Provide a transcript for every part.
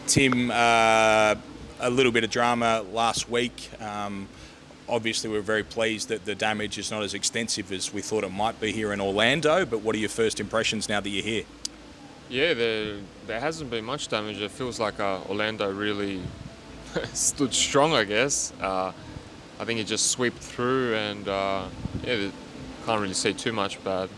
Tim, a little bit of drama last week. Obviously, we're very pleased that the damage is not as extensive as we thought it might be here in Orlando, but what are your first impressions now that you're here? Yeah, there hasn't been much damage. It feels like Orlando really stood strong, I guess. I think it just swept through and can't really see too much bad.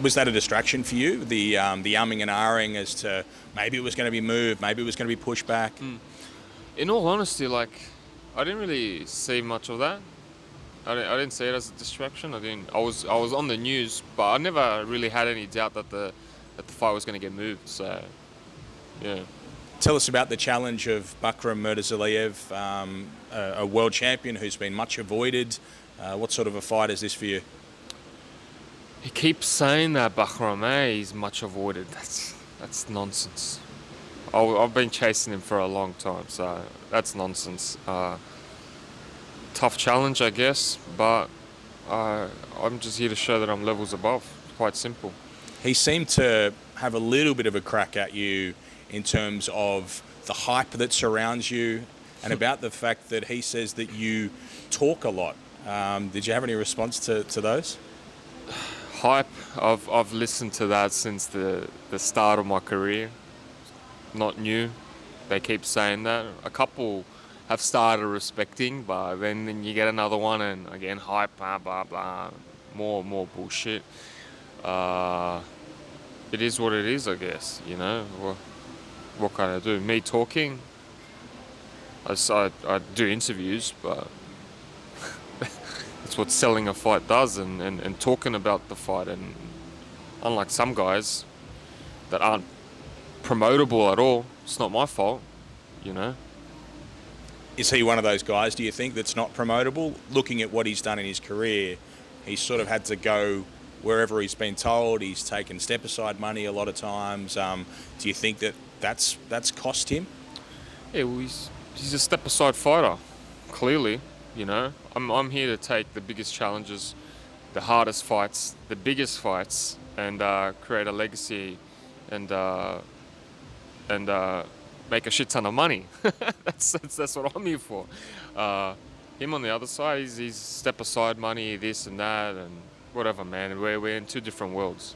Was that a distraction for you, the umming and ahhing as to maybe it was going to be moved, maybe it was going to be pushed back? In all honesty, I didn't really see much of that. I didn't see it as a distraction. I was on the news, but I never really had any doubt that the fight was going to get moved. So, yeah. Tell us about the challenge of Bakhram Murtazaliev, a world champion who's been much avoided. What sort of a fight is this for you? He keeps saying that Bakhram, he's much avoided. That's nonsense. I've been chasing him for a long time, so that's nonsense. Tough challenge, I guess, but I'm just here to show that I'm levels above. Quite simple. He seemed to have a little bit of a crack at you in terms of the hype that surrounds you and about the fact that he says that you talk a lot. Did you have any response to those? Hype. I've listened to that since the start of my career. Not new. They keep saying that. A couple have started respecting, but then you get another one and again hype, blah blah blah, more bullshit. It is what it is, I guess. You know, what can I do? Me talking. I do interviews, but that's what selling a fight does, and talking about the fight. And unlike some guys that aren't promotable at all, it's not my fault, you know. Is he one of those guys, do you think, that's not promotable? Looking at what he's done in his career, he's sort of had to go wherever he's been told. He's taken step-aside money a lot of times. Do you think that's cost him? Yeah, well, he's a step-aside fighter, clearly, you know. I'm here to take the biggest challenges, the hardest fights, the biggest fights, and create a legacy and make a shit ton of money. That's what I'm here for. Him on the other side, he's step aside money, this and that, and whatever, man. We're in two different worlds.